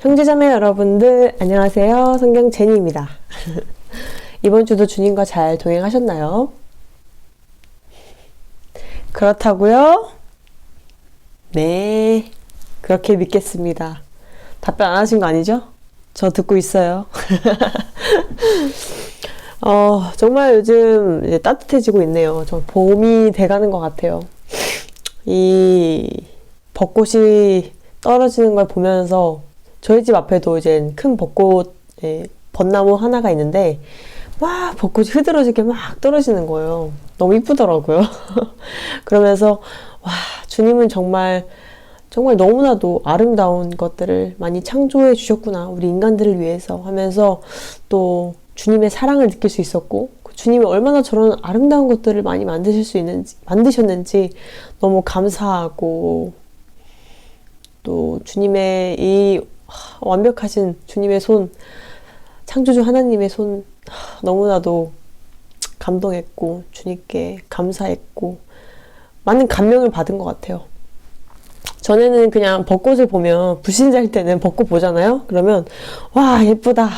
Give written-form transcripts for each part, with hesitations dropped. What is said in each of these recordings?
형제자매 여러분들 안녕하세요. 성경 제니입니다. 이번 주도 주님과 잘 동행하셨나요? 그렇다고요? 네, 그렇게 믿겠습니다. 답변 안 하신 거 아니죠? 저 듣고 있어요. 정말 요즘 이제 따뜻해지고 있네요. 좀 봄이 돼가는 것 같아요. 이 벚꽃이 떨어지는 걸 보면서 저희 집 앞에도 이제 큰 벚꽃, 벚나무 하나가 있는데 막 벚꽃이 흐드러지게 막 떨어지는 거예요. 너무 이쁘더라고요. 그러면서 와, 주님은 정말 너무나도 아름다운 것들을 많이 창조해 주셨구나. 우리 인간들을 위해서 하면서 또 주님의 사랑을 느낄 수 있었고 주님이 얼마나 저런 아름다운 것들을 많이 만드셨는지 너무 감사하고 또 주님의 이 완벽하신 주님의 손, 창조주 하나님의 손 너무나도 감동했고 주님께 감사했고 많은 감명을 받은 것 같아요. 전에는 그냥 벚꽃을 보면 불신자일 때는 벚꽃 보잖아요. 그러면 와 예쁘다.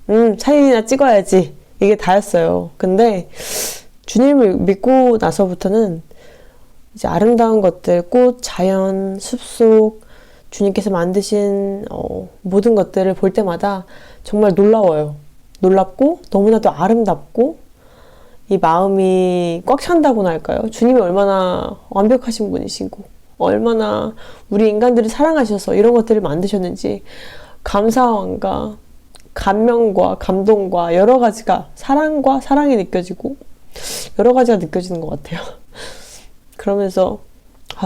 사진이나 찍어야지. 이게 다였어요. 근데 주님을 믿고 나서부터는 이제 아름다운 것들, 꽃, 자연, 숲속 주님께서 만드신 모든 것들을 볼 때마다 정말 놀라워요. 놀랍고 너무나도 아름답고 이 마음이 꽉 찬다고나 할까요? 주님이 얼마나 완벽하신 분이시고 얼마나 우리 인간들을 사랑하셔서 이런 것들을 만드셨는지 감사함과 감명과 감동과 여러 가지가 사랑과 사랑이 느껴지고 여러 가지가 느껴지는 것 같아요. 그러면서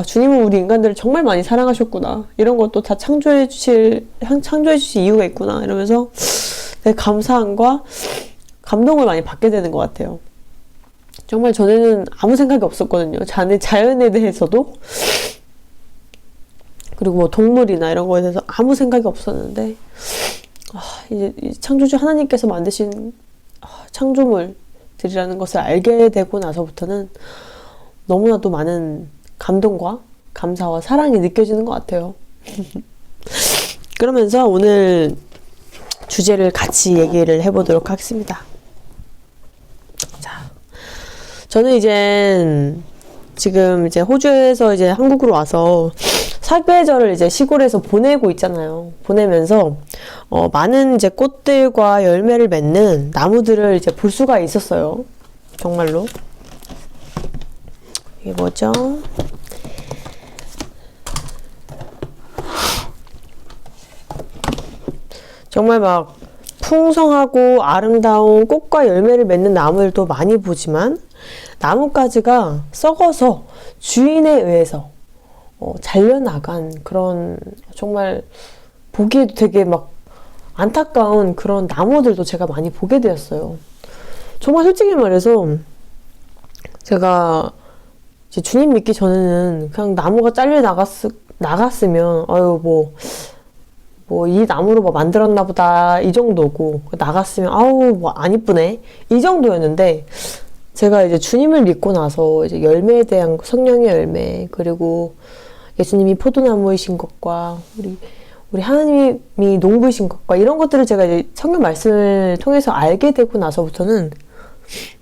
주님은 우리 인간들을 정말 많이 사랑하셨구나. 이런 것도 다 창조해 주실 이유가 있구나. 이러면서 되게 감사함과 감동을 많이 받게 되는 것 같아요. 정말 전에는 아무 생각이 없었거든요. 자연에 대해서도 그리고 뭐 동물이나 이런 거에 대해서 아무 생각이 없었는데 이제 창조주 하나님께서 만드신 창조물들이라는 것을 알게 되고 나서부터는 너무나도 많은 감동과 감사와 사랑이 느껴지는 것 같아요. 그러면서 오늘 주제를 같이 얘기를 해보도록 하겠습니다. 자, 저는 지금 호주에서 한국으로 와서 사계절을 시골에서 보내고 있잖아요. 보내면서 많은 꽃들과 열매를 맺는 나무들을 볼 수가 있었어요. 정말로. 이게 뭐죠? 정말 막 풍성하고 아름다운 꽃과 열매를 맺는 나무들도 많이 보지만 나뭇가지가 썩어서 주인에 의해서 잘려나간 그런 정말 보기에도 되게 막 안타까운 그런 나무들도 제가 많이 보게 되었어요. 정말 솔직히 말해서 제가 주님 믿기 전에는 그냥 나무가 잘려 나갔으면 이 나무로 뭐 만들었나 보다 이 정도고 나갔으면 안 이쁘네 이 정도였는데 제가 주님을 믿고 나서 열매에 대한 성령의 열매 그리고 예수님이 포도나무이신 것과 우리 하나님이 농부이신 것과 이런 것들을 제가 성경 말씀을 통해서 알게 되고 나서부터는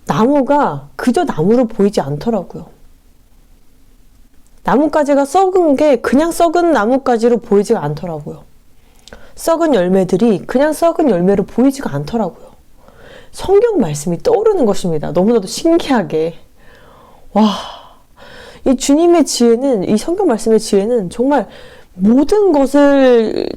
나무가 그저 나무로 보이지 않더라고요. 나뭇가지가 썩은 게 그냥 썩은 나뭇가지로 보이지가 않더라고요. 썩은 열매들이 그냥 썩은 열매로 보이지가 않더라고요. 성경 말씀이 떠오르는 것입니다. 너무나도 신기하게. 와, 이 주님의 지혜는, 이 성경 말씀의 지혜는 정말 모든 것을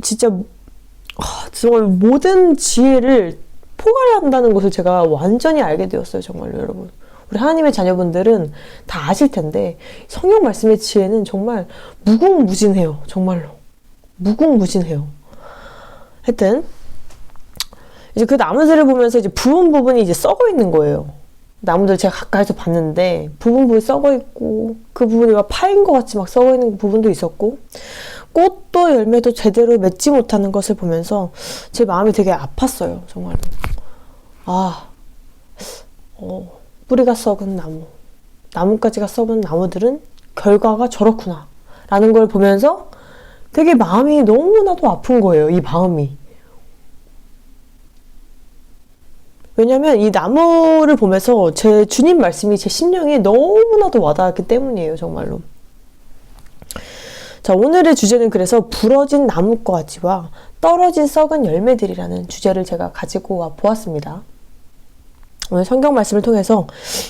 정말 모든 지혜를 포괄한다는 것을 제가 완전히 알게 되었어요. 정말로 여러분. 우리 하나님의 자녀분들은 다 아실 텐데 성경 말씀의 지혜는 정말 무궁무진해요. 정말로. 무궁무진해요. 하여튼 그 나무들을 보면서 부분 부분이 썩어 있는 거예요. 나무들 제가 가까이서 봤는데 부분이 썩어 있고 그 부분이 막 파인 것 같이 막 썩어 있는 부분도 있었고 꽃도 열매도 제대로 맺지 못하는 것을 보면서 제 마음이 되게 아팠어요. 정말로. 뿌리가 썩은 나뭇가지가 썩은 나무들은 결과가 저렇구나 라는 걸 보면서 되게 마음이 너무나도 아픈 거예요. 이 마음이. 왜냐면 이 나무를 보면서 제 주님 말씀이 제 심령에 너무나도 와닿았기 때문이에요. 정말로. 자, 오늘의 주제는 그래서 부러진 나뭇가지와 떨어진 썩은 열매들이라는 주제를 제가 가지고 와 보았습니다. 오늘 성경 말씀을 통해서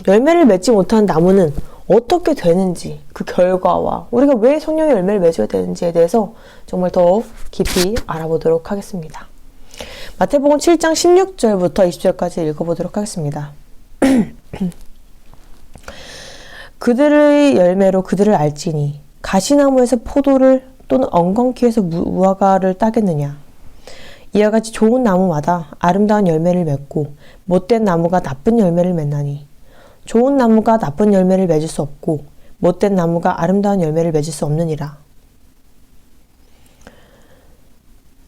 열매를 맺지 못한 나무는 어떻게 되는지, 그 결과와 우리가 왜 성령의 열매를 맺어야 되는지에 대해서 정말 더 깊이 알아보도록 하겠습니다. 마태복음 7장 16절부터 20절까지 읽어보도록 하겠습니다. 그들의 열매로 그들을 알지니 가시나무에서 포도를 또는 엉겅퀴에서 무화과를 따겠느냐. 이와 같이 좋은 나무마다 아름다운 열매를 맺고 못된 나무가 나쁜 열매를 맺나니 좋은 나무가 나쁜 열매를 맺을 수 없고 못된 나무가 아름다운 열매를 맺을 수 없느니라.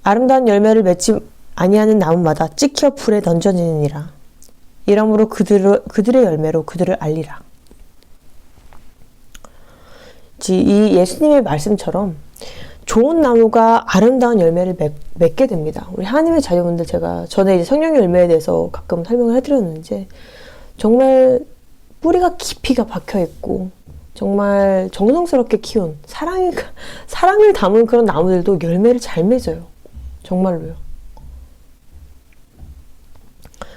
아름다운 열매를 맺지 아니하는 나무마다 찍혀 불에 던져지느니라. 이러므로 그들의 열매로 그들을 알리라. 이 예수님의 말씀처럼 좋은 나무가 아름다운 열매를 맺게 됩니다. 우리 하나님의 자녀분들, 제가 전에 이제 성령의 열매에 대해서 가끔 설명을 해드렸는데 정말 뿌리가 깊이가 박혀 있고 정말 정성스럽게 키운 사랑을 담은 그런 나무들도 열매를 잘 맺어요. 정말로요.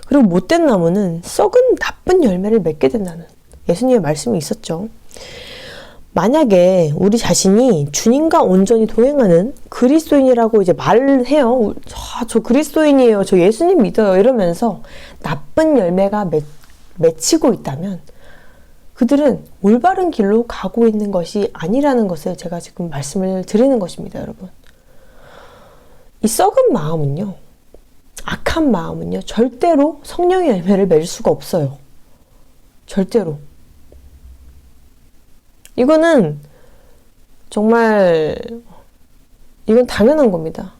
그리고 못된 나무는 썩은 나쁜 열매를 맺게 된다는 예수님의 말씀이 있었죠. 만약에 우리 자신이 주님과 온전히 동행하는 그리스도인이라고 이제 말을 해요. 저 그리스도인이에요. 저 예수님 믿어요. 이러면서 나쁜 열매가 맺히고 있다면 그들은 올바른 길로 가고 있는 것이 아니라는 것을 제가 지금 말씀을 드리는 것입니다, 여러분. 이 썩은 마음은요, 악한 마음은요, 절대로 성령의 열매를 맺을 수가 없어요. 절대로. 이거는 정말 이건 당연한 겁니다.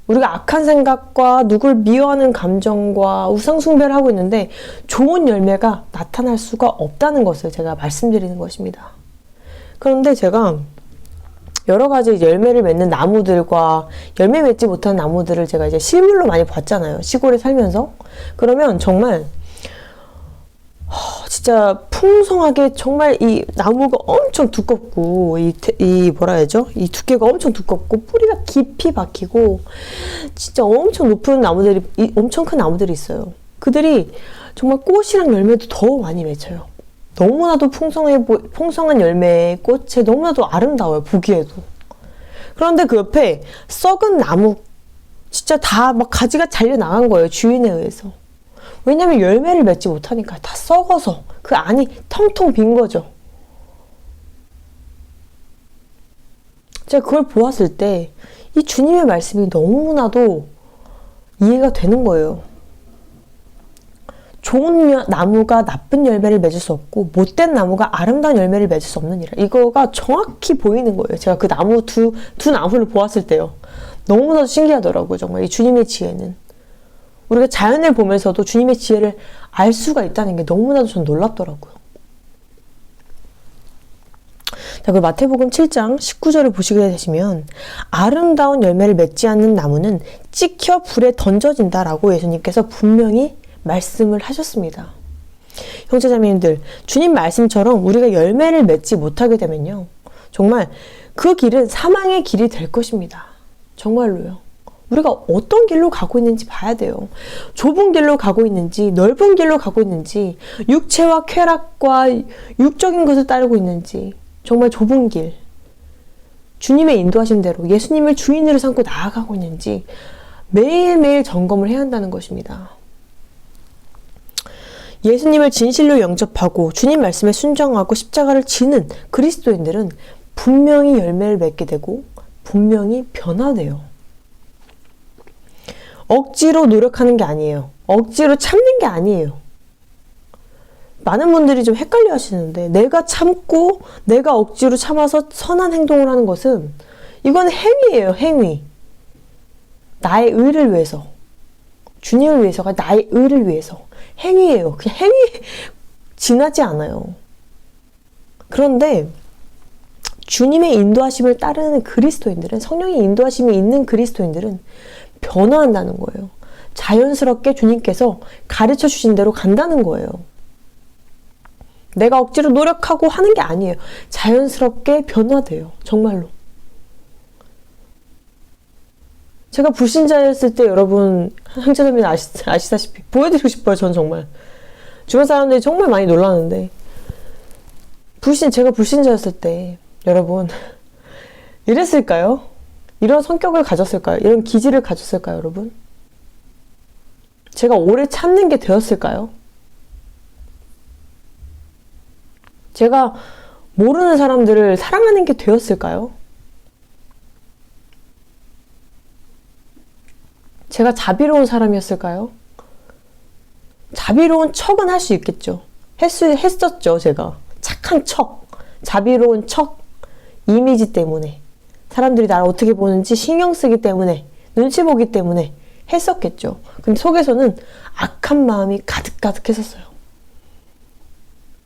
우리가 악한 생각과 누굴 미워하는 감정과 우상숭배를 하고 있는데 좋은 열매가 나타날 수가 없다는 것을 제가 말씀드리는 것입니다. 그런데 제가 여러 가지 열매를 맺는 나무들과 열매 맺지 못한 나무들을 제가 이제 실물로 많이 봤잖아요. 시골에 살면서. 그러면 정말 진짜 풍성하게 정말 이 나무가 엄청 두껍고 이 뭐라 해야죠? 이 두께가 엄청 두껍고 뿌리가 깊이 박히고 진짜 엄청 높은 나무들이 엄청 큰 나무들이 있어요. 그들이 정말 꽃이랑 열매도 더 많이 맺혀요. 너무나도 풍성한 열매의 꽃에 너무나도 아름다워요. 보기에도. 그런데 그 옆에 썩은 나무 진짜 다 막 가지가 잘려 나간 거예요. 주인에 의해서. 왜냐면 열매를 맺지 못하니까 다 썩어서 그 안이 텅텅 빈 거죠. 제가 그걸 보았을 때 이 주님의 말씀이 너무나도 이해가 되는 거예요. 좋은 나무가 나쁜 열매를 맺을 수 없고 못된 나무가 아름다운 열매를 맺을 수 없느니라. 이거가 정확히 보이는 거예요. 제가 그 나무 두 나무를 보았을 때요. 너무나도 신기하더라고요. 정말 이 주님의 지혜는. 우리가 자연을 보면서도 주님의 지혜를 알 수가 있다는 게 너무나도 전 놀랍더라고요. 자, 그 마태복음 7장 19절을 보시게 되시면 아름다운 열매를 맺지 않는 나무는 찍혀 불에 던져진다라고 예수님께서 분명히 말씀을 하셨습니다. 형제자매님들, 주님 말씀처럼 우리가 열매를 맺지 못하게 되면요, 정말 그 길은 사망의 길이 될 것입니다. 정말로요. 우리가 어떤 길로 가고 있는지 봐야 돼요. 좁은 길로 가고 있는지 넓은 길로 가고 있는지 육체와 쾌락과 육적인 것을 따르고 있는지 정말 좁은 길, 주님의 인도하신 대로 예수님을 주인으로 삼고 나아가고 있는지 매일매일 점검을 해야 한다는 것입니다. 예수님을 진실로 영접하고 주님 말씀에 순종하고 십자가를 지는 그리스도인들은 분명히 열매를 맺게 되고 분명히 변화돼요. 억지로 노력하는 게 아니에요. 억지로 참는 게 아니에요. 많은 분들이 좀 헷갈려 하시는데 내가 참고 내가 억지로 참아서 선한 행동을 하는 것은 이건 행위예요. 행위. 나의 의를 위해서, 주님을 위해서가 나의 의를 위해서 행위예요. 그냥 행위 지나지 않아요. 그런데 주님의 인도하심을 따르는 그리스도인들은, 성령의 인도하심이 있는 그리스도인들은 변화한다는 거예요. 자연스럽게 주님께서 가르쳐 주신 대로 간다는 거예요. 내가 억지로 노력하고 하는 게 아니에요. 자연스럽게 변화돼요. 정말로. 제가 불신자였을 때 여러분, 형제자매는 아시다시피 보여드리고 싶어요. 전 정말. 주변 사람들이 정말 많이 놀라는데, 제가 불신자였을 때 여러분 이랬을까요? 이런 성격을 가졌을까요? 이런 기질을 가졌을까요, 여러분? 제가 오래 참는 게 되었을까요? 제가 모르는 사람들을 사랑하는 게 되었을까요? 제가 자비로운 사람이었을까요? 자비로운 척은 할 수 있겠죠. 했었죠, 제가. 착한 척, 자비로운 척, 이미지 때문에. 사람들이 나를 어떻게 보는지 신경 쓰기 때문에, 눈치 보기 때문에 했었겠죠. 근데 속에서는 악한 마음이 가득가득 했었어요.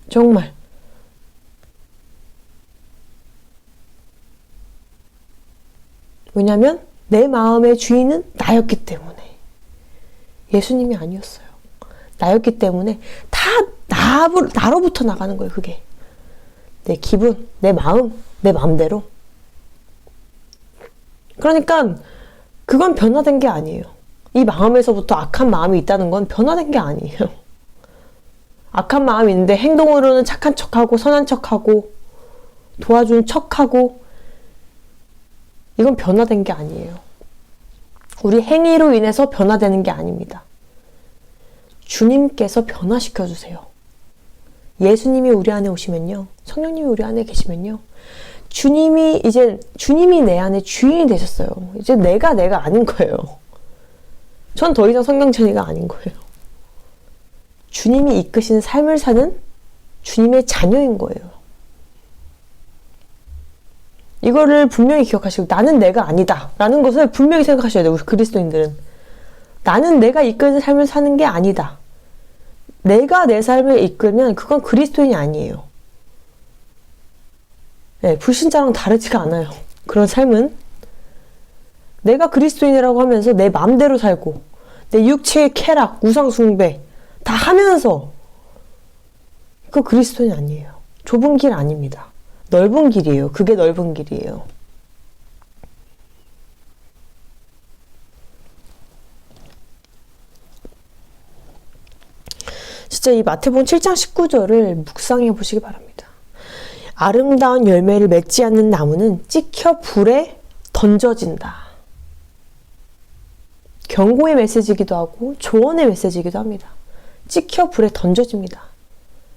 정말. 왜냐면 내 마음의 주인은 나였기 때문에. 예수님이 아니었어요. 나였기 때문에 다 나로부터 나가는 거예요, 그게. 내 기분, 내 마음, 내 마음대로. 그러니까 그건 변화된 게 아니에요. 이 마음에서부터 악한 마음이 있다는 건 변화된 게 아니에요. 악한 마음이 있는데 행동으로는 착한 척하고 선한 척하고 도와주는 척하고, 이건 변화된 게 아니에요. 우리 행위로 인해서 변화되는 게 아닙니다. 주님께서 변화시켜 주세요. 예수님이 우리 안에 오시면요, 성령님이 우리 안에 계시면요, 주님이 내 안에 주인이 되셨어요. 이제 내가 아닌 거예요. 전 더 이상 성경천이가 아닌 거예요. 주님이 이끄시는 삶을 사는 주님의 자녀인 거예요. 이거를 분명히 기억하시고, 나는 내가 아니다 라는 것을 분명히 생각하셔야 돼요. 우리 그리스도인들은. 나는 내가 이끄는 삶을 사는 게 아니다. 내가 내 삶을 이끌면 그건 그리스도인이 아니에요. 네, 불신자랑 다르지가 않아요. 그런 삶은. 내가 그리스도인이라고 하면서 내 마음대로 살고, 내 육체의 쾌락, 우상숭배 다 하면서, 그거 그리스도인이 아니에요. 좁은 길 아닙니다. 넓은 길이에요. 그게 넓은 길이에요. 진짜 이 마태복음 7장 19절을 묵상해 보시기 바랍니다. 아름다운 열매를 맺지 않는 나무는 찍혀 불에 던져진다. 경고의 메시지이기도 하고 조언의 메시지이기도 합니다. 찍혀 불에 던져집니다.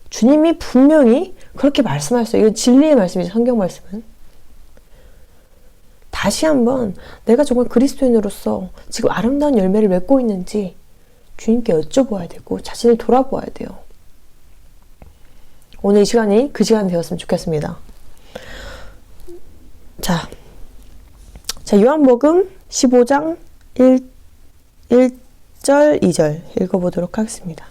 주님이 분명히 그렇게 말씀하셨어요. 이건 진리의 말씀이죠. 성경 말씀은. 다시 한번 내가 정말 그리스도인으로서 지금 아름다운 열매를 맺고 있는지 주님께 여쭤보아야 되고 자신을 돌아보아야 돼요. 오늘 이 시간이 그 시간이 되었으면 좋겠습니다. 자, 요한복음 15장 1절 2절 읽어보도록 하겠습니다.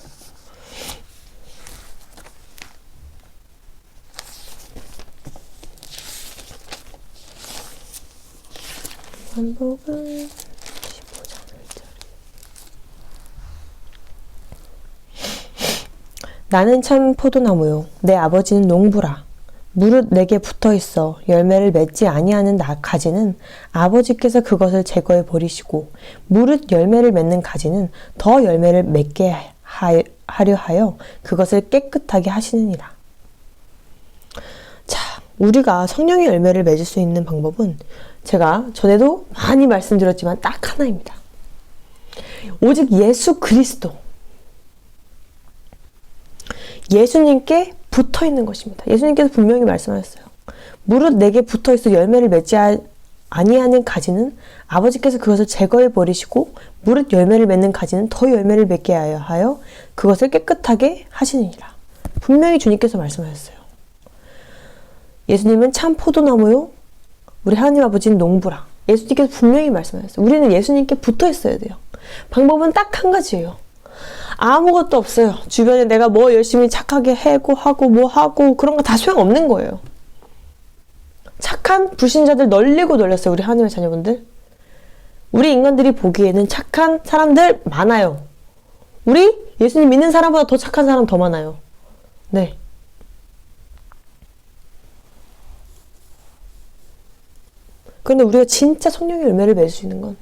요한복음 15장 1절. 나는 참 포도나무요 내 아버지는 농부라. 무릇 내게 붙어있어 열매를 맺지 아니하는 가지는 아버지께서 그것을 제거해 버리시고, 무릇 열매를 맺는 가지는 더 열매를 맺게 하려 하여 그것을 깨끗하게 하시느니라. 자, 우리가 성령의 열매를 맺을 수 있는 방법은 제가 전에도 많이 말씀드렸지만 딱 하나입니다. 오직 예수 그리스도, 예수님께 붙어 있는 것입니다. 예수님께서 분명히 말씀하셨어요. 무릇 내게 붙어 있어 열매를 맺지 아니하는 가지는 아버지께서 그것을 제거해 버리시고, 무릇 열매를 맺는 가지는 더 열매를 맺게 하여 그것을 깨끗하게 하시느니라. 분명히 주님께서 말씀하셨어요. 예수님은 참 포도나무요 우리 하나님 아버지는 농부라. 예수님께서 분명히 말씀하셨어요. 우리는 예수님께 붙어 있어야 돼요. 방법은 딱 한 가지예요. 아무것도 없어요. 주변에 내가 뭐 열심히 착하게 하고 뭐 하고 그런 거 다 소용없는 거예요. 착한 불신자들 널리고 널렸어요. 우리 하나님의 자녀분들. 우리 인간들이 보기에는 착한 사람들 많아요. 우리 예수님 믿는 사람보다 더 착한 사람 더 많아요. 네. 그런데 우리가 진짜 성령의 열매를 맺을 수 있는 건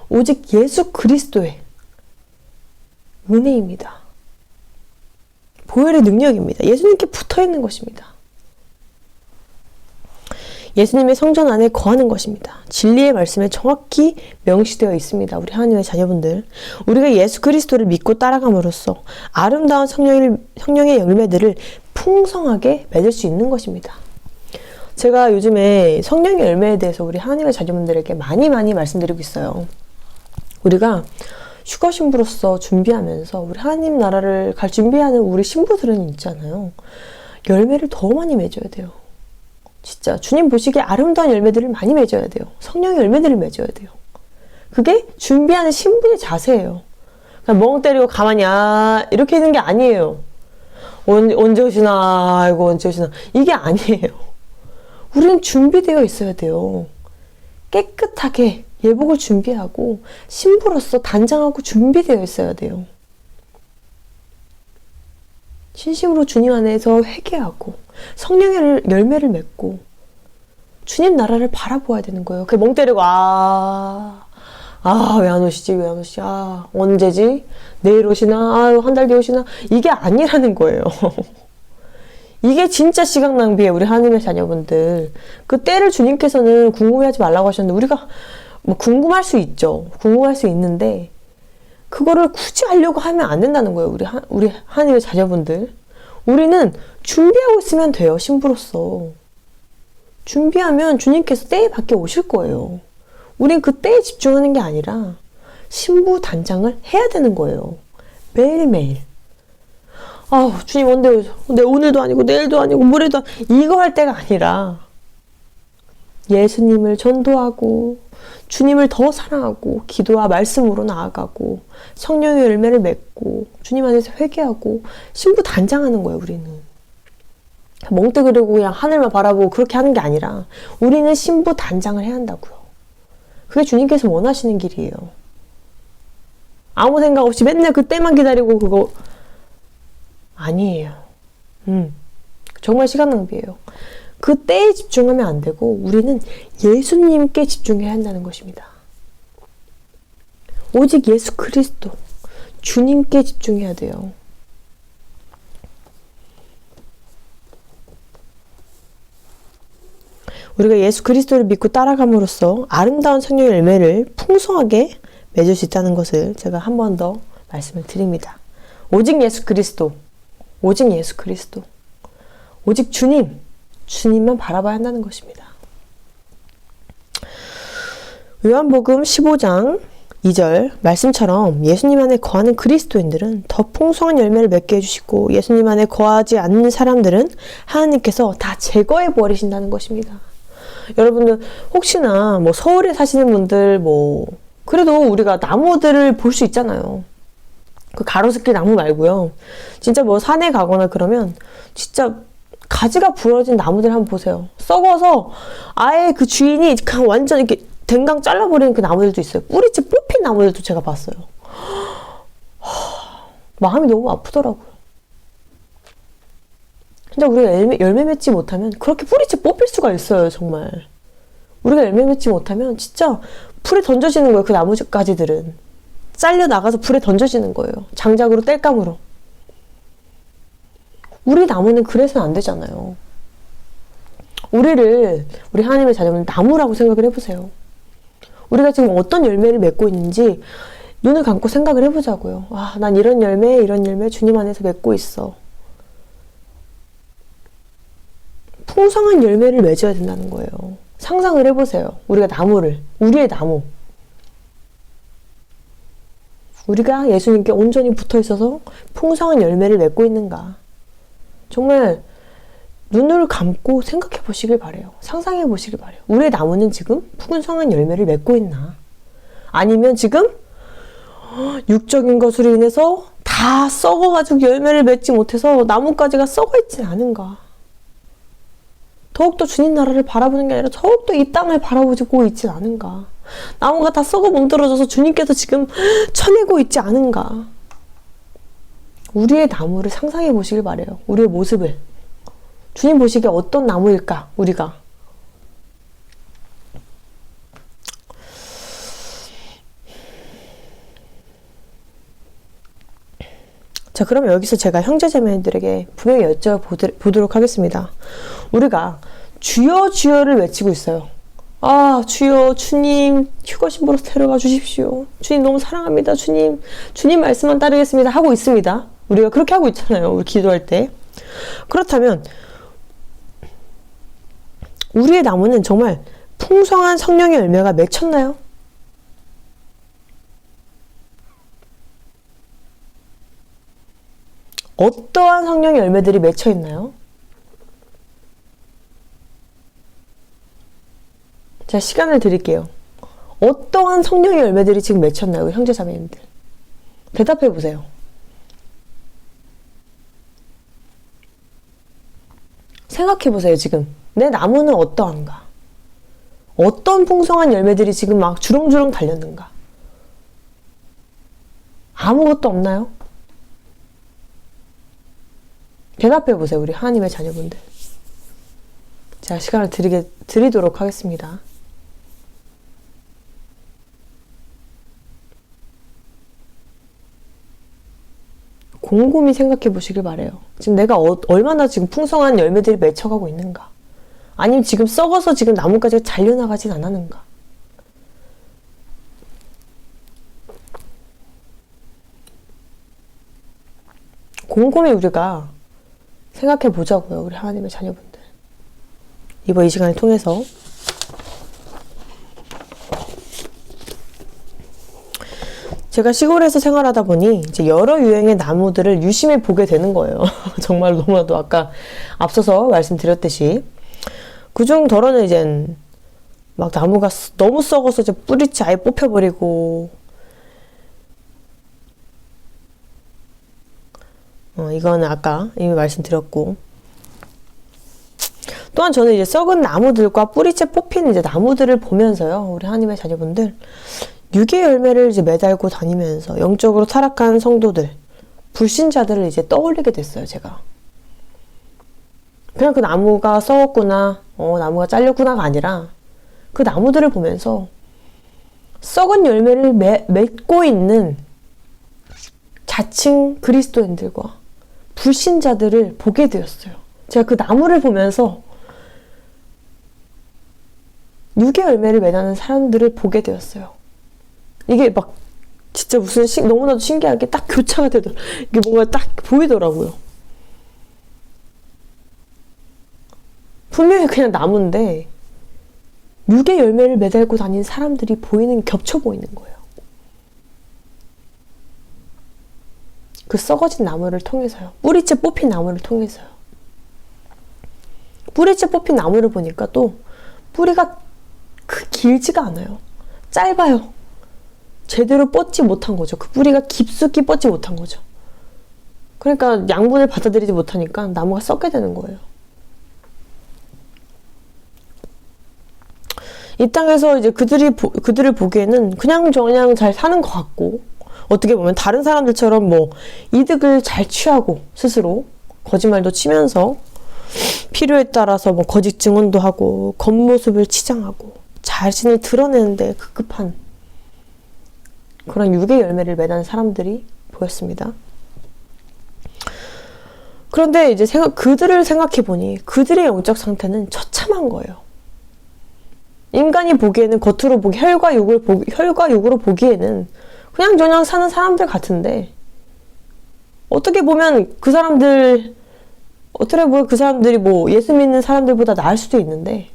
오직 예수 그리스도의 은혜입니다. 보혈의 능력입니다. 예수님께 붙어있는 것입니다. 예수님의 성전 안에 거하는 것입니다. 진리의 말씀에 정확히 명시되어 있습니다. 우리 하나님의 자녀분들. 우리가 예수 그리스도를 믿고 따라감으로써 아름다운 성령의 열매들을 풍성하게 맺을 수 있는 것입니다. 제가 요즘에 성령의 열매에 대해서 우리 하나님의 자녀분들에게 많이 말씀드리고 있어요. 우리가 휴거 신부로서 준비하면서 우리 하나님 나라를 갈 준비하는 우리 신부들은 있잖아요. 열매를 더 많이 맺어야 돼요. 진짜 주님 보시기에 아름다운 열매들을 많이 맺어야 돼요. 성령의 열매들을 맺어야 돼요. 그게 준비하는 신부의 자세예요. 그냥 멍 때리고 가만히 이렇게 있는 게 아니에요. 언제 오시나 아이고 언제 오시나 이게 아니에요. 우리는 준비되어 있어야 돼요. 깨끗하게 예복을 준비하고 신부로서 단장하고 준비되어 있어야 돼요. 진심으로 주님 안에서 회개하고 성령의 열매를 맺고 주님 나라를 바라보아야 되는 거예요. 그게 멍 때리고 왜 안 오시지? 왜 안 오시지? 언제지? 내일 오시나? 한 달 뒤에 오시나? 이게 아니라는 거예요. 이게 진짜 시간 낭비예요. 우리 하나님의 자녀분들. 그 때를 주님께서는 궁금해하지 말라고 하셨는데 우리가 뭐 궁금할 수 있죠. 궁금할 수 있는데 그거를 굳이 하려고 하면 안 된다는 거예요. 우리 하나님의 자녀분들. 우리는 준비하고 있으면 돼요. 신부로서. 준비하면 주님께서 때에 밖에 오실 거예요. 우린 그 때에 집중하는 게 아니라 신부 단장을 해야 되는 거예요. 매일매일. 주님 언제 오죠? 오늘도 아니고 내일도 아니고 모레도 이거 할 때가 아니라 예수님을 전도하고 주님을 더 사랑하고 기도와 말씀으로 나아가고 성령의 열매를 맺고 주님 안에서 회개하고 신부 단장하는 거예요. 우리는 멍때그리고 그냥 하늘만 바라보고 그렇게 하는 게 아니라 우리는 신부 단장을 해야 한다고요. 그게 주님께서 원하시는 길이에요. 아무 생각 없이 맨날 그때만 기다리고 그거 아니에요. 정말 시간 낭비예요. 그 때에 집중하면 안 되고 우리는 예수님께 집중해야 한다는 것입니다. 오직 예수 그리스도 주님께 집중해야 돼요. 우리가 예수 그리스도를 믿고 따라감으로써 아름다운 성령의 열매를 풍성하게 맺을 수 있다는 것을 제가 한 번 더 말씀을 드립니다. 오직 예수 그리스도, 오직 예수 그리스도, 오직 주님만 바라봐야 한다는 것입니다. 요한복음 15장 2절 말씀처럼 예수님 안에 거하는 그리스도인들은 더 풍성한 열매를 맺게 해주시고 예수님 안에 거하지 않는 사람들은 하나님께서 다 제거해 버리신다는 것입니다. 여러분들 혹시나 뭐 서울에 사시는 분들 그래도 우리가 나무들을 볼 수 있잖아요. 그 가로수길 나무 말고요. 진짜 산에 가거나 그러면 진짜 가지가 부러진 나무들 한번 보세요. 썩어서 아예 그 주인이 그냥 완전 이렇게 댕강 잘라버리는 그 나무들도 있어요. 뿌리째 뽑힌 나무들도 제가 봤어요. 마음이 너무 아프더라고요. 진짜 우리가 열매 맺지 못하면 그렇게 뿌리째 뽑힐 수가 있어요. 정말. 우리가 열매 맺지 못하면 진짜 불에 던져지는 거예요. 그 나뭇가지들은. 잘려 나가서 불에 던져지는 거예요. 장작으로 땔감으로. 우리 나무는 그래서는 안 되잖아요. 우리 하나님의 자녀는 나무라고 생각을 해보세요. 우리가 지금 어떤 열매를 맺고 있는지 눈을 감고 생각을 해보자고요. 난 이런 열매 주님 안에서 맺고 있어. 풍성한 열매를 맺어야 된다는 거예요. 상상을 해보세요. 우리의 나무. 우리가 예수님께 온전히 붙어 있어서 풍성한 열매를 맺고 있는가. 정말 눈을 감고 생각해 보시길 바래요. 상상해 보시길 바래요. 우리의 나무는 지금 풍성한 열매를 맺고 있나? 아니면 지금 육적인 것으로 인해서 다 썩어가지고 열매를 맺지 못해서 나뭇가지가 썩어 있진 않은가? 더욱더 주님 나라를 바라보는 게 아니라 더욱더 이 땅을 바라보고 있지 않은가. 나무가 다 썩어 뭉들어져서 주님께서 지금 쳐내고 있지 않은가. 우리의 나무를 상상해 보시길 바래요. 우리의 모습을. 주님 보시기에 어떤 나무일까, 우리가. 자, 그러면 여기서 제가 형제자매들에게 분명히 여쭤보도록 하겠습니다. 우리가 주여 주여를 외치고 있어요. 아, 주여, 주님 휴거 신부로 데려가 주십시오. 주님 너무 사랑합니다. 주님 말씀만 따르겠습니다. 하고 있습니다. 우리가 그렇게 하고 있잖아요. 우리 기도할 때. 그렇다면 우리의 나무는 정말 풍성한 성령의 열매가 맺혔나요? 어떠한 성령의 열매들이 맺혀 있나요? 자, 시간을 드릴게요. 어떠한 성령의 열매들이 지금 맺혔나요? 형제자매님들. 대답해 보세요. 생각해 보세요, 지금. 내 나무는 어떠한가? 어떤 풍성한 열매들이 지금 막 주렁주렁 달렸는가? 아무것도 없나요? 대답해 보세요, 우리 하나님의 자녀분들. 자, 시간을 드리도록 하겠습니다. 곰곰이 생각해 보시길 바래요. 지금 내가 얼마나 지금 풍성한 열매들이 맺혀가고 있는가? 아니면 지금 썩어서 지금 나뭇가지가 잘려나가진 않았는가? 곰곰이 우리가 생각해 보자고요, 우리 하나님의 자녀분들. 이번 이 시간을 통해서 제가 시골에서 생활하다 보니 이제 여러 유형의 나무들을 유심히 보게 되는 거예요. 정말 너무나도 아까 앞서서 말씀드렸듯이 그중 덜어는 이젠 막 나무가 너무 썩어서 이제 뿌리채 아예 뽑혀버리고 이거는 아까 이미 말씀드렸고 또한 저는 이제 썩은 나무들과 뿌리채 뽑힌 이제 나무들을 보면서요, 우리 하나님의 자녀분들 유괴 열매를 이제 매달고 다니면서 영적으로 타락한 성도들, 불신자들을 이제 떠올리게 됐어요, 제가. 그냥 그 나무가 썩었구나, 나무가 잘렸구나가 아니라 그 나무들을 보면서 썩은 열매를 맺고 있는 자칭 그리스도인들과 불신자들을 보게 되었어요. 제가 그 나무를 보면서 유괴 열매를 맺는 사람들을 보게 되었어요. 이게 막 진짜 무슨 너무나도 신기하게 딱 교차가 되더라고요. 이게 뭔가 딱 보이더라고요. 분명히 그냥 나무인데 유괴 열매를 매달고 다닌 사람들이 겹쳐 보이는 거예요. 그 썩어진 나무를 통해서요. 뿌리째 뽑힌 나무를 통해서요. 뿌리째 뽑힌 나무를 보니까 또 뿌리가 길지가 않아요. 짧아요. 제대로 뻗지 못한 거죠. 그 뿌리가 깊숙이 뻗지 못한 거죠. 그러니까 양분을 받아들이지 못하니까 나무가 썩게 되는 거예요. 이 땅에서 이제 그들을 보기에는 그냥 잘 사는 것 같고, 어떻게 보면 다른 사람들처럼 뭐 이득을 잘 취하고 스스로 거짓말도 치면서 필요에 따라서 뭐 거짓 증언도 하고 겉모습을 치장하고 자신을 드러내는데 급급한 그런 유괴 열매를 맺는 사람들이 보였습니다. 그런데 이제 그들을 생각해 보니 그들의 영적 상태는 처참한 거예요. 인간이 보기에는 겉으로 보기 혈과 육으로 보기에는 그냥 사는 사람들 같은데 어떻게 보면 그 사람들이 뭐 예수 믿는 사람들보다 나을 수도 있는데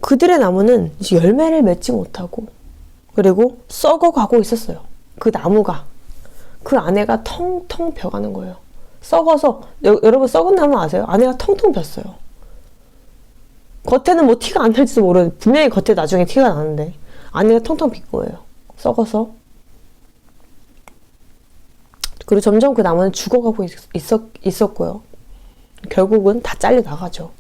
그들의 나무는 열매를 맺지 못하고 그리고 썩어가고 있었어요. 그 나무가 그 안에가 텅텅 벼가는 거예요. 썩어서 여러분 썩은 나무 아세요? 안에가 텅텅 폈어요. 겉에는 뭐 티가 안 날지도 모르는 분명히 겉에 나중에 티가 나는데 안에가 텅텅 빈 거예요. 썩어서. 그리고 점점 그 나무는 죽어가고 있었고요. 결국은 다 잘려 나가죠.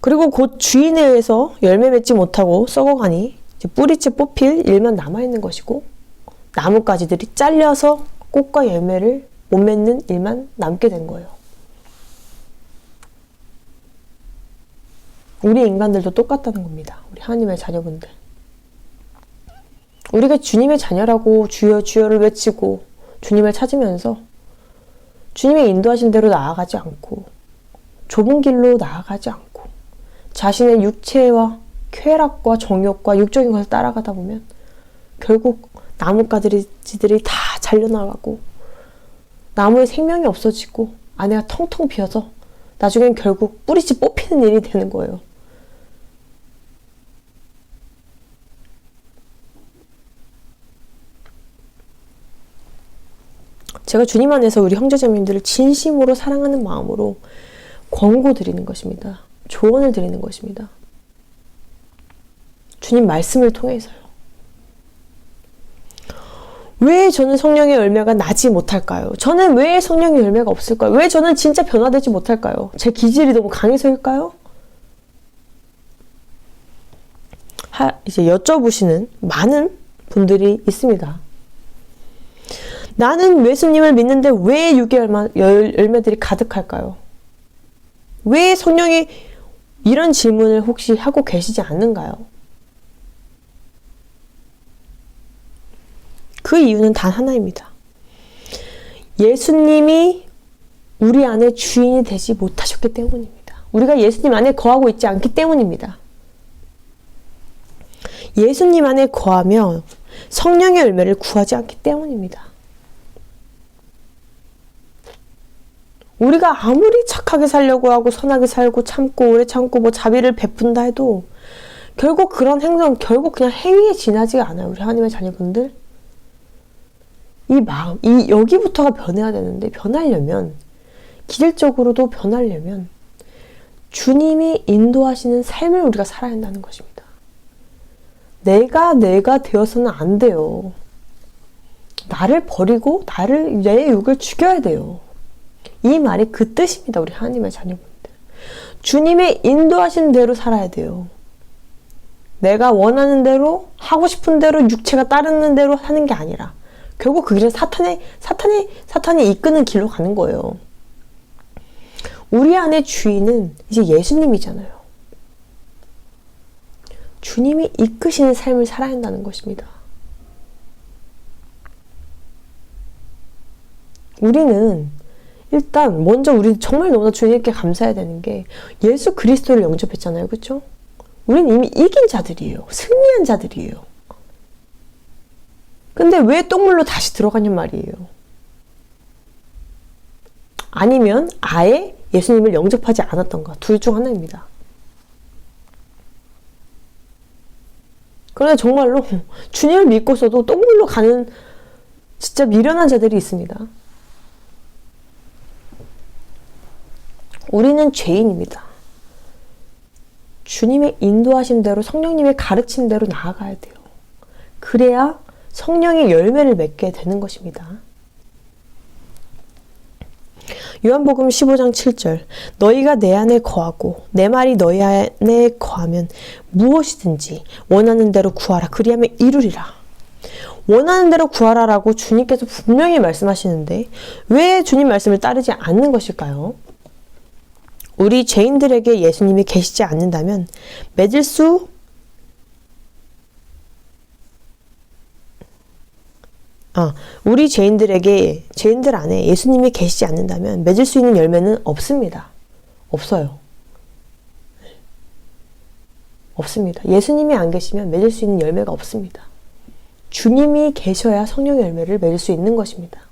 그리고 곧 주인에 의해서 열매 맺지 못하고 썩어가니 이제 뿌리째 뽑힐 일만 남아있는 것이고, 나뭇가지들이 잘려서 꽃과 열매를 못 맺는 일만 남게 된 거예요. 우리 인간들도 똑같다는 겁니다. 우리 하나님의 자녀분들. 우리가 주님의 자녀라고 주여 주여를 외치고 주님을 찾으면서 주님의 인도하신 대로 나아가지 않고 좁은 길로 나아가지 않고 자신의 육체와 쾌락과 정욕과 육적인 것을 따라가다 보면 결국 나뭇가지들이 다 잘려나가고 나무의 생명이 없어지고 안에가 텅텅 비어서 나중엔 결국 뿌리째 뽑히는 일이 되는 거예요. 제가 주님 안에서 우리 형제자매님들을 진심으로 사랑하는 마음으로 권고 드리는 것입니다. 조언을 드리는 것입니다. 주님 말씀을 통해서요. 왜 저는 성령의 열매가 나지 못할까요? 저는 왜 성령의 열매가 없을까요? 왜 저는 진짜 변화되지 못할까요? 제 기질이 너무 강해서일까요? 이제 여쭤보시는 많은 분들이 있습니다. 나는 예수님을 믿는데 왜 육의 열매들이 가득할까요? 왜 성령이 이런 질문을 혹시 하고 계시지 않는가요? 그 이유는 단 하나입니다. 예수님이 우리 안에 주인이 되지 못하셨기 때문입니다. 우리가 예수님 안에 거하고 있지 않기 때문입니다. 예수님 안에 거하며 성령의 열매를 구하지 않기 때문입니다. 우리가 아무리 착하게 살려고 하고 선하게 살고 참고 오래 참고 뭐 자비를 베푼다 해도 결국 그런 행동 결국 그냥 행위에 지나지가 않아요. 우리 하나님의 자녀분들. 이 마음, 여기부터가 변해야 되는데 변하려면 기질적으로도 변하려면 주님이 인도하시는 삶을 우리가 살아야 한다는 것입니다. 내가 되어서는 안 돼요. 나를 버리고 내 육을 죽여야 돼요. 이 말이 그 뜻입니다. 우리 하나님의 자녀분들. 주님의 인도하신 대로 살아야 돼요. 내가 원하는 대로 하고 싶은 대로 육체가 따르는 대로 하는 게 아니라 결국 그 길은 사탄이 이끄는 길로 가는 거예요. 우리 안의 주인은 이제 예수님이잖아요. 주님이 이끄시는 삶을 살아야 한다는 것입니다. 우리는 일단 먼저 우리 정말 너무나 주님께 감사해야 되는 게 예수 그리스도를 영접했잖아요. 그렇죠? 우리는 이미 이긴 자들이에요. 승리한 자들이에요. 근데 왜 똥물로 다시 들어가냔 말이에요. 아니면 아예 예수님을 영접하지 않았던가. 둘 중 하나입니다. 그런데 정말로 주님을 믿고서도 똥물로 가는 진짜 미련한 자들이 있습니다. 우리는 죄인입니다. 주님의 인도하신 대로 성령님의 가르친 대로 나아가야 돼요. 그래야 성령의 열매를 맺게 되는 것입니다. 요한복음 15장 7절 너희가 내 안에 거하고 내 말이 너희 안에 거하면 무엇이든지 원하는 대로 구하라. 그리하면 이루리라. 원하는 대로 구하라라고 주님께서 분명히 말씀하시는데 왜 주님 말씀을 따르지 않는 것일까요? 우리 죄인들에게 예수님이 계시지 않는다면 우리 죄인들 안에 예수님이 계시지 않는다면 맺을 수 있는 열매는 없습니다. 없어요. 없습니다. 예수님이 안 계시면 맺을 수 있는 열매가 없습니다. 주님이 계셔야 성령의 열매를 맺을 수 있는 것입니다.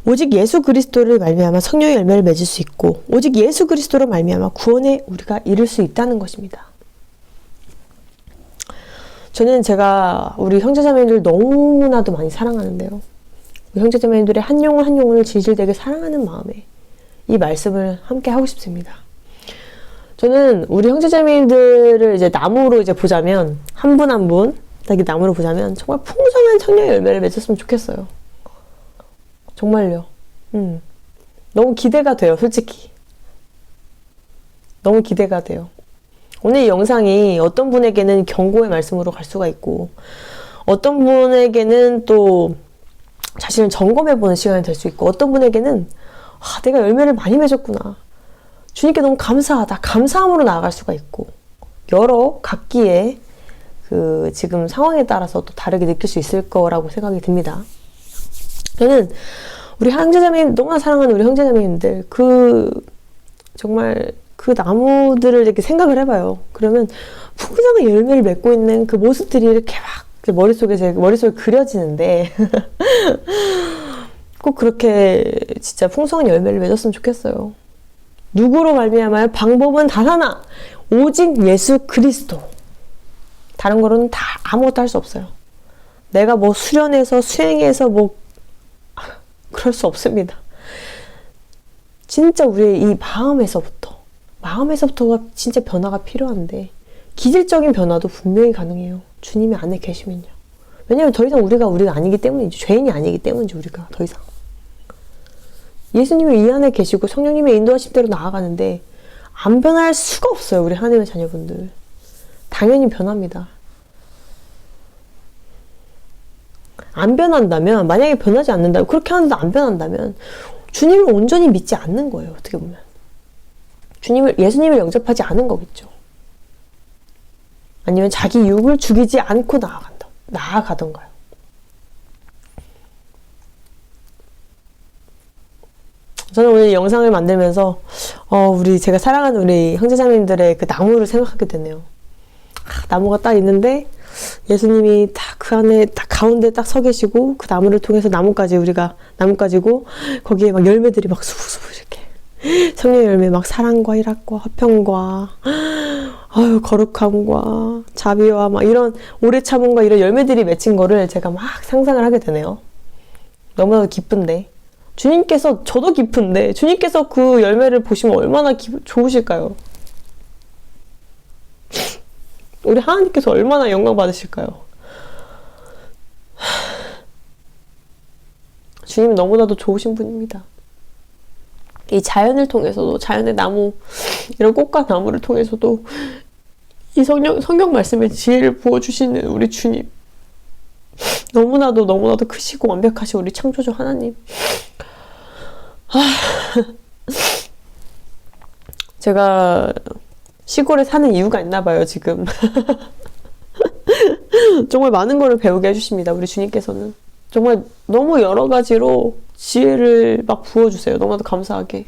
오직 예수 그리스도를 말미암아 성령의 열매를 맺을 수 있고 오직 예수 그리스도로 말미암아 구원에 우리가 이룰 수 있다는 것입니다. 저는 제가 우리 형제자매님들 너무나도 많이 사랑하는데요. 우리 형제자매님들의 한 영혼 한 영혼을 질질되게 사랑하는 마음에 이 말씀을 함께 하고 싶습니다. 저는 우리 형제자매님들을 이제 나무로 이제 보자면 한 분 한 분 딱 이 나무로 보자면 정말 풍성한 성령의 열매를 맺었으면 좋겠어요. 정말요. 너무 기대가 돼요, 솔직히. 너무 기대가 돼요. 오늘 이 영상이 어떤 분에게는 경고의 말씀으로 갈 수가 있고, 어떤 분에게는 또 자신을 점검해보는 시간이 될 수 있고, 어떤 분에게는 내가 열매를 많이 맺었구나, 주님께 너무 감사하다, 감사함으로 나아갈 수가 있고, 여러 각기의 그 지금 상황에 따라서 또 다르게 느낄 수 있을 거라고 생각이 듭니다. 저는 우리 형제자매님, 너무나 사랑하는 우리 형제자매님들, 정말 그 나무들을 이렇게 생각을 해봐요. 그러면 풍성한 열매를 맺고 있는 그 모습들이 이렇게 막 제 머릿속에 그려지는데 꼭 그렇게 진짜 풍성한 열매를 맺었으면 좋겠어요. 누구로 말미암아요? 방법은 단 하나, 오직 예수 그리스도. 다른 거로는 다 아무것도 할 수 없어요. 내가 뭐 수련해서 수행해서 뭐 그럴 수 없습니다. 진짜 우리의 이 마음에서부터가 진짜 변화가 필요한데, 기질적인 변화도 분명히 가능해요. 주님이 안에 계시면요. 왜냐면 더 이상 우리가 아니기 때문이죠. 죄인이 아니기 때문이죠. 우리가 더 이상. 예수님이 이 안에 계시고 성령님의 인도하심 대로 나아가는데 안 변할 수가 없어요. 우리 하나님의 자녀분들. 당연히 변합니다. 안 변한다면, 만약에 변하지 않는다면, 그렇게 하는데 안 변한다면 주님을 온전히 믿지 않는 거예요. 어떻게 보면. 예수님을 영접하지 않은 거겠죠. 아니면 자기 육을 죽이지 않고 나아가던가요. 저는 오늘 영상을 만들면서 제가 사랑하는 우리 형제자매님들의 그 나무를 생각하게 되네요. 나무가 딱 있는데 예수님이 딱 그 안에 딱 가운데 딱 서 계시고, 그 나무를 통해서 우리가 나무 가지고 거기에 막 열매들이 막 수북수북 이렇게, 성령의 열매, 막 사랑과 희락과 화평과 거룩함과 자비와 막 이런 오래 참음과 이런 열매들이 맺힌 거를 제가 막 상상을 하게 되네요. 너무나도 기쁜데, 저도 기쁜데 주님께서 그 열매를 보시면 얼마나 좋으실까요? 우리 하나님께서 얼마나 영광 받으실까요? 주님은 너무나도 좋으신 분입니다. 이 자연을 통해서도, 자연의 나무, 이런 꽃과 나무를 통해서도 이 성경 말씀에 지혜를 부어주시는 우리 주님, 너무나도 크시고 완벽하신 우리 창조주 하나님. 제가 시골에 사는 이유가 있나 봐요, 지금. 정말 많은 거를 배우게 해주십니다, 우리 주님께서는. 정말 너무 여러 가지로 지혜를 막 부어주세요. 너무나도 감사하게.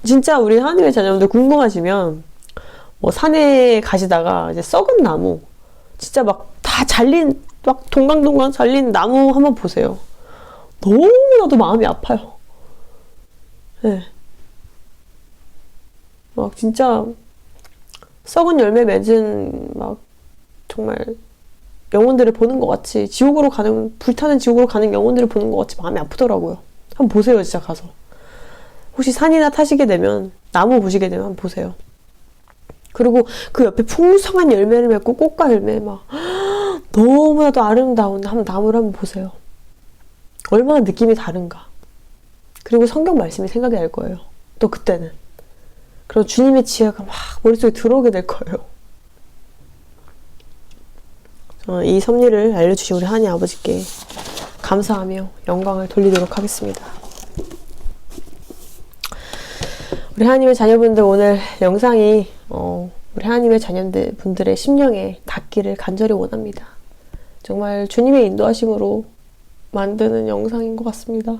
진짜 우리 하나님의 자녀분들 궁금하시면, 뭐 산에 가시다가 이제 썩은 나무, 진짜 막 다 막 동강동강 잘린 나무 한번 보세요. 너무나도 마음이 아파요. 네. 막 진짜 썩은 열매 맺은 막 정말 영혼들을 보는 것 같이, 불타는 지옥으로 가는 영혼들을 보는 것 같이 마음이 아프더라고요. 한번 보세요, 진짜 가서. 혹시 산이나 타시게 되면, 나무 보시게 되면 한번 보세요. 그리고 그 옆에 풍성한 열매를 맺고 꽃과 열매 막 너무나도 아름다운 나무를 한번 보세요. 얼마나 느낌이 다른가. 그리고 성경 말씀이 생각이 날 거예요. 또 그때는. 그리고 주님의 지혜가 막 머릿속에 들어오게 될 거예요. 이 섭리를 알려주신 우리 하나님 아버지께 감사하며 영광을 돌리도록 하겠습니다. 우리 하나님의 자녀분들, 오늘 영상이 우리 하나님의 자녀분들의 심령에 닿기를 간절히 원합니다. 정말 주님의 인도하심으로 만드는 영상인 것 같습니다.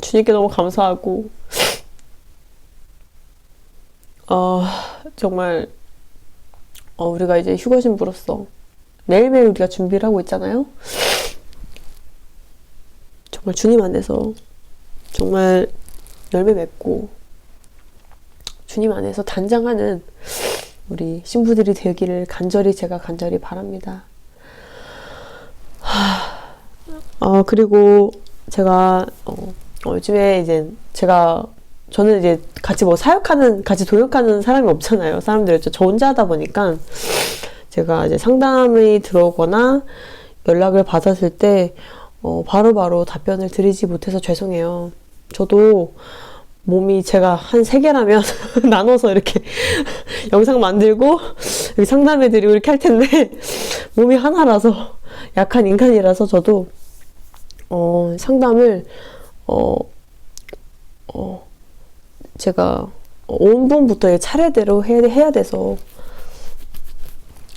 주님께 너무 감사하고, 정말 우리가 이제 휴거 신부로서 매일매일 우리가 준비를 하고 있잖아요. 정말 주님 안에서 정말 열매 맺고 주님 안에서 단장하는 우리 신부들이 되기를 제가 간절히 바랍니다. 그리고 제가 요즘에 이제 저는 이제 같이 동역하는 사람이 없잖아요. 사람들이 저 혼자 하다 보니까 제가 이제 상담이 들어오거나 연락을 받았을 때 바로바로 답변을 드리지 못해서 죄송해요. 저도 몸이 제가 한 3개라면 나눠서 이렇게 영상 만들고 상담해드리고 이렇게 할 텐데 몸이 하나라서 약한 인간이라서 저도 상담을 제가 온분부터 차례대로 해야 돼서,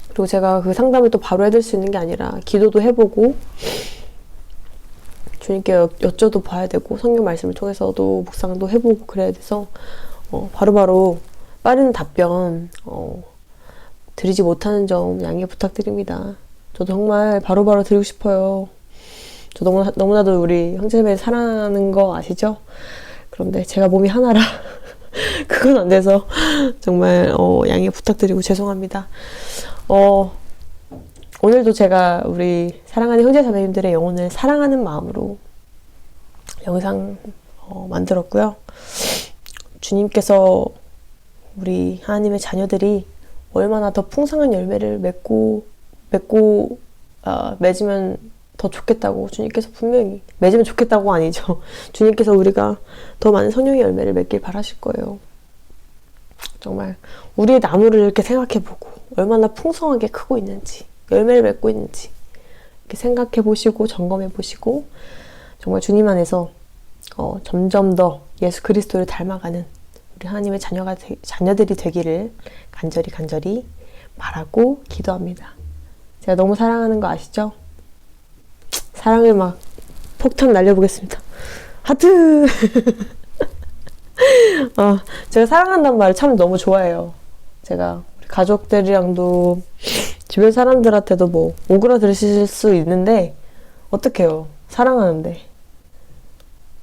그리고 제가 그 상담을 또 바로 해드릴 수 있는 게 아니라 기도도 해보고 주님께 여쭤도 봐야 되고 성경 말씀을 통해서도 묵상도 해보고 그래야 돼서 바로바로 빠른 답변 드리지 못하는 점 양해 부탁드립니다. 저도 정말 바로바로 드리고 싶어요. 저 너무나도 우리 형제자매 사랑하는 거 아시죠? 그런데 제가 몸이 하나라 그건 안 돼서 정말 양해 부탁드리고 죄송합니다. 오늘도 제가 우리 사랑하는 형제자매님들의 영혼을 사랑하는 마음으로 영상 만들었고요. 주님께서 우리 하나님의 자녀들이 얼마나 더 풍성한 열매를 맺으면 더 좋겠다고 주님께서 분명히, 맺으면 좋겠다고 아니죠. 주님께서 우리가 더 많은 성령의 열매를 맺길 바라실 거예요. 정말 우리의 나무를 이렇게 생각해보고 얼마나 풍성하게 크고 있는지, 열매를 맺고 있는지 이렇게 생각해 보시고 점검해 보시고 정말 주님 안에서 점점 더 예수 그리스도를 닮아가는 우리 하나님의 자녀들이 되기를 간절히 바라고 기도합니다. 제가 너무 사랑하는 거 아시죠? 사랑을 막 폭탄 날려보겠습니다. 하트! 제가 사랑한다는 말을 참 너무 좋아해요. 제가 우리 가족들이랑도 주변 사람들한테도 뭐 오그라들으실 수 있는데 어떡해요. 사랑하는데.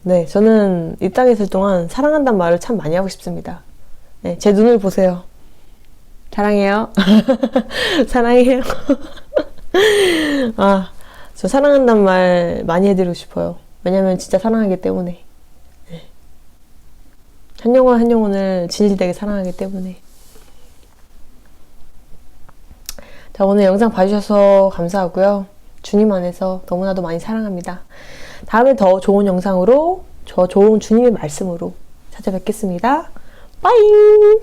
네, 저는 이 땅에 있을 동안 사랑한다는 말을 참 많이 하고 싶습니다. 네, 제 눈을 보세요. 사랑해요. 사랑해요. 저 사랑한다는 말 많이 해드리고 싶어요. 왜냐면 진짜 사랑하기 때문에. 네. 한 영혼 한 영혼을 진실되게 사랑하기 때문에. 자, 오늘 영상 봐주셔서 감사하고요. 주님 안에서 너무나도 많이 사랑합니다. 다음에 더 좋은 영상으로, 더 좋은 주님의 말씀으로 찾아뵙겠습니다. 빠잉!